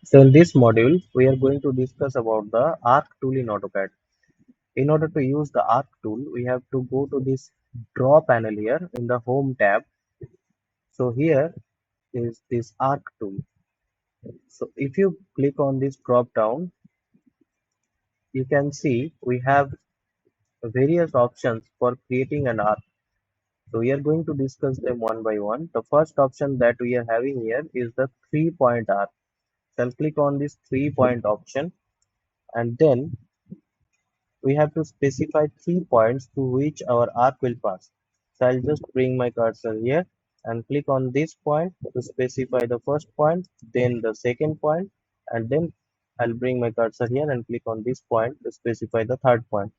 So in this module, we are going to discuss about the arc tool in AutoCAD. In order to use the arc tool, we have to go to this draw panel here in the home tab. So here is this arc tool. So if you click on this drop down, you can see we have various options for creating an arc. So we are going to discuss them one by one. The first option that we are having here is the 3-point arc. So I'll click on this 3-point option, and then we have to specify 3 points to which our arc will pass. So I'll just bring my cursor here and click on this point to specify the first point, then the second point, and then I'll bring my cursor here and click on this point to specify the third point.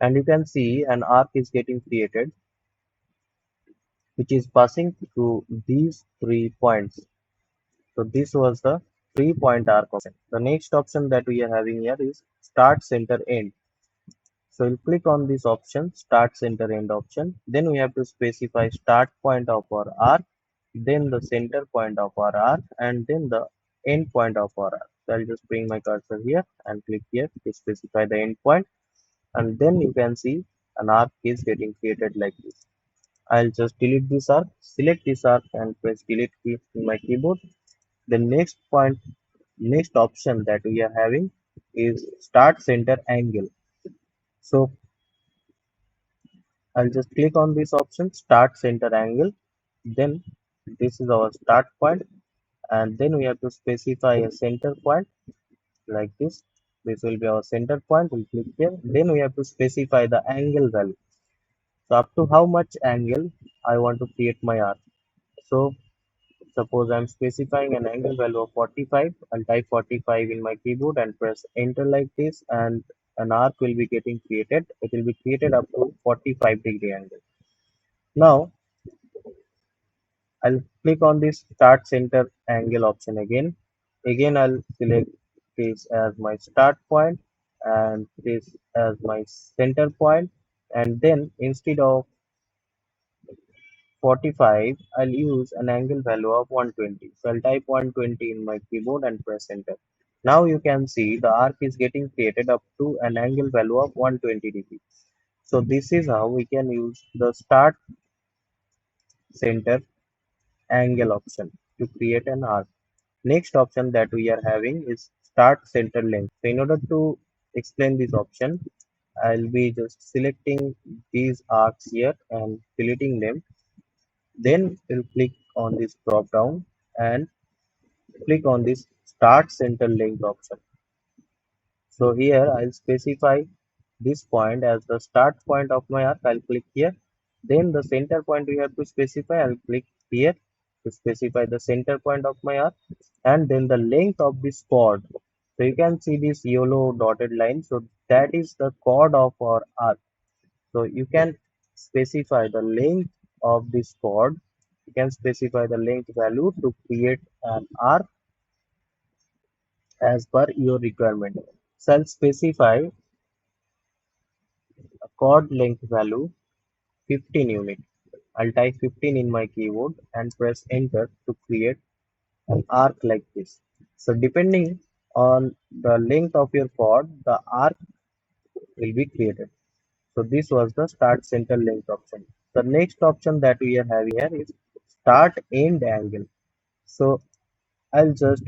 And you can see an arc is getting created, which is passing through these 3 points. So this was the 3-point arc option. The next option that we are having here is start, center, end. So we'll click on this option, start, center, end option. Then we have to specify start point of our arc, then the center point of our arc, and then the end point of our arc. So I'll just bring my cursor here and click here to specify the end point. And then you can see an arc is getting created like this. I'll just delete this arc, select this arc and press delete key in my keyboard. The next option that we are having is start, center, angle. So I'll just click on this option, start, center, angle. Then this is our start point, and then we have to specify a center point like this. This will be our center point. We'll click here. Then we have to specify the angle value. So up to how much angle I want to create my arc. So suppose I'm specifying an angle value of 45. I'll type 45 in my keyboard and press enter like this, and an arc will be getting created. It will be created up to 45-degree angle. Now I'll click on this start, center, angle option again. Again, I'll select this as my start point and this as my center point. And then instead of 45, I'll use an angle value of 120. So I'll type 120 in my keyboard and press enter. Now you can see the arc is getting created up to an angle value of 120 degrees. So this is how we can use the start, center, angle option to create an arc. Next option that we are having is start, center, length. So in order to explain this option, I'll be just selecting these arcs here and deleting them. Then we'll click on this drop down and click on this start, center, length option. So here I'll specify this point as the start point of my arc. I'll click here. Then the center point we have to specify. I'll click here to specify the center point of my arc, and then the length of this chord. So you can see this yellow dotted line. So that is the chord of our arc. So you can specify the length of this chord. You can specify the length value to create an arc as per your requirement. So I'll specify a chord length value 15 unit. I'll type 15 in my keyboard and press enter to create an arc like this. So depending on the length of your chord, the arc will be created. So this was the start, center, length option. The next option that we are having here is start, end, angle. So I'll just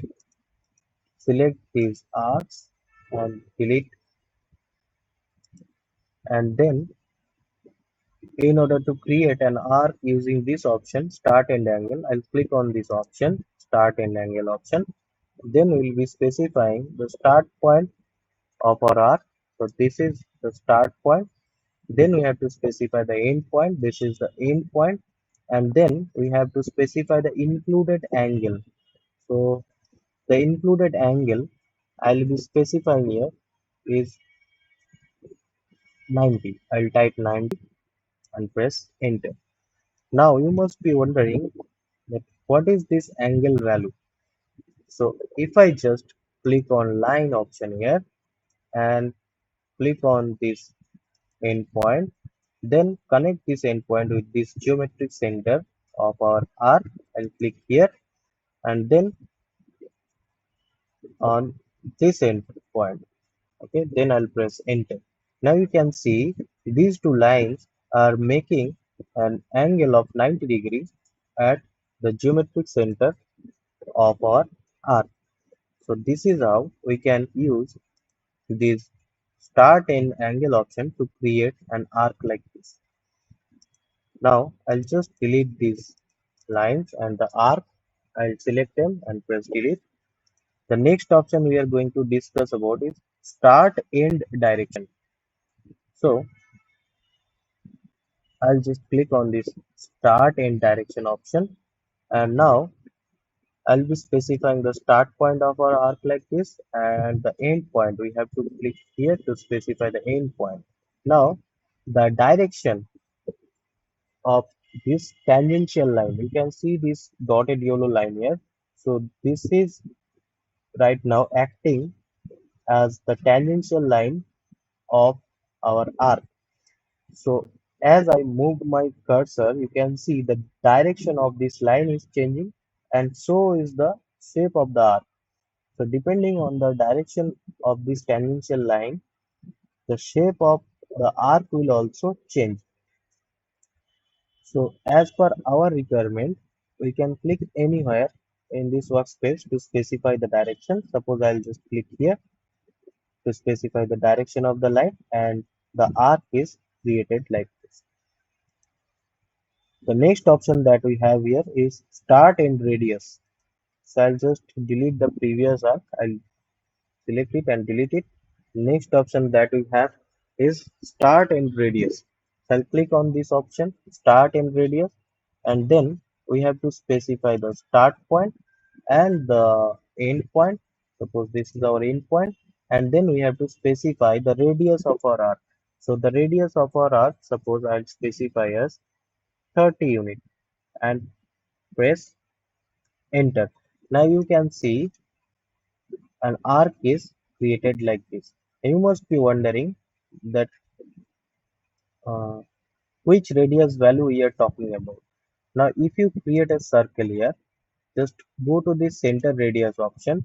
select these arcs and delete, and then in order to create an arc using this option, start and angle, I'll click on this option, start and angle option. Then we'll be specifying the start point of our arc. So this is the start point. Then we have to specify the end point. This is the end point. And then we have to specify the included angle. So the included angle I'll be specifying here is 90. I'll type 90 and press enter. Now you must be wondering that what is this angle value? So if I just click on line option here and click on this endpoint, then connect this endpoint with this geometric center of our arc and click here, and then on this end point. Okay, then I'll press enter. Now you can see these two lines are making an angle of 90 degrees at the geometric center of our arc. So this is how we can use this start end angle option to create an arc like this. Now I'll just delete these lines and the arc. I'll select them and press delete. The next option we are going to discuss about is start end direction. So I'll just click on this start end direction option, and now I'll be specifying the start point of our arc like this and the end point. We have to click here to specify the end point. Now the direction of this tangential line, you can see this dotted yellow line here. So this is right now acting as the tangential line of our arc. So as I move my cursor, you can see the direction of this line is changing, and so is the shape of the arc. So depending on the direction of this tangential line, the shape of the arc will also change. So as per our requirement, we can click anywhere in this workspace to specify the direction. Suppose I'll just click here to specify the direction of the line, and the arc is created like this. The next option that we have here is start and radius. So I'll just delete the previous arc. I'll select it and delete it. Next option that we have is start and radius. So I'll click on this option, start and radius, and then we have to specify the start point and the end point. Suppose this is our end point, and then we have to specify the radius of our arc. So the radius of our arc, suppose I'll specify as 30 unit and press enter. Now you can see an arc is created like this. You must be wondering that uh, which radius value we are talking about. Now if you create a circle here, just go to the center radius option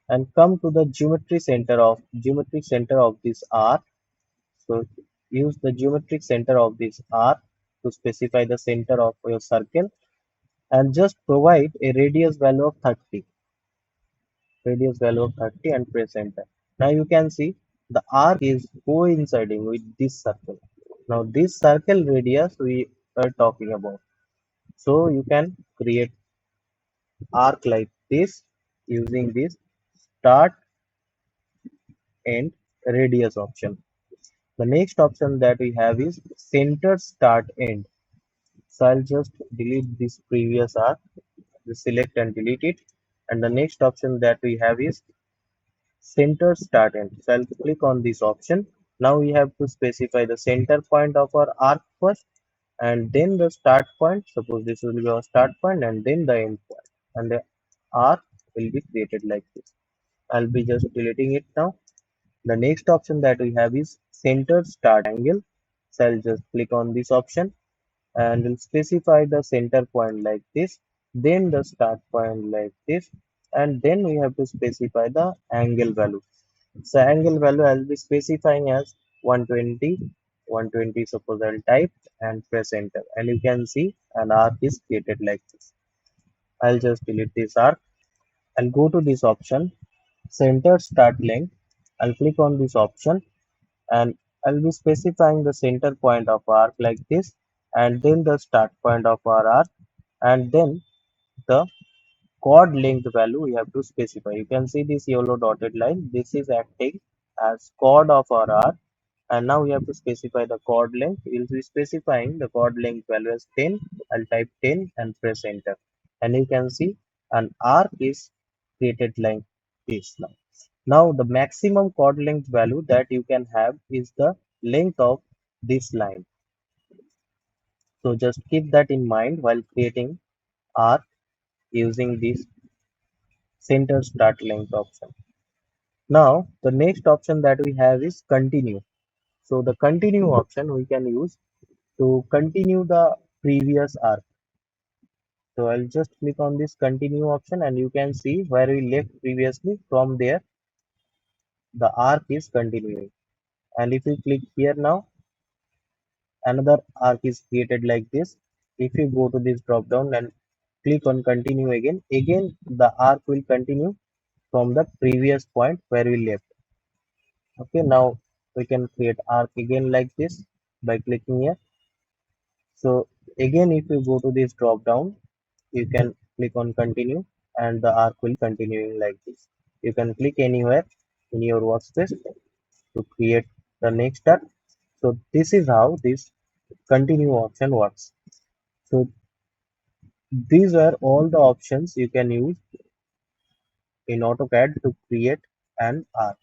and come to the geometric center of this arc. So use the geometric center of this arc to specify the center of your circle, and just provide a radius value of 30 and press enter. Now you can see the arc is coinciding with this circle. Now this circle radius we are talking about. So you can create arc like this using this start and radius option. The next option that we have is center start end. So I'll just delete this previous arc, just select and delete it. And the next option that we have is center start end. So I'll click on this option. Now we have to specify the center point of our arc first, and then the start point. Suppose this will be our start point, and then the end point, and the arc will be created like this. I'll be just deleting it now. The next option that we have is center start angle. So I'll just click on this option and we'll specify the center point like this, then the start point like this, and then we have to specify the angle value. So angle value I'll be specifying as 120, 120. Suppose I'll type and press enter, and you can see an arc is created like this. I'll just delete this arc. I'll go to this option, center start length. I'll click on this option, and I'll be specifying the center point of arc like this, and then the start point of our arc, and then the chord length value we have to specify. You can see this yellow dotted line. This is acting as chord of our arc, and now we have to specify the chord length. We'll be specifying the chord length value as 10. I'll type 10 and press enter, and you can see an arc is created like this now. Now the maximum chord length value that you can have is the length of this line. So just keep that in mind while creating arc using this center start length option. Now the next option that we have is continue. So the continue option we can use to continue the previous arc. So I'll just click on this continue option, and you can see where we left previously. From there the arc is continuing. And if you click here now, another arc is created like this. If you go to this drop down and click on continue again the arc will continue from the previous point where we left. Okay, now we can create arc again like this by clicking here. So again, if you go to this drop down, you can click on continue and the arc will continuing like this. You can click anywhere in your workspace to create the next arc. So this is how this continue option works. So these are all the options you can use in AutoCAD to create an arc.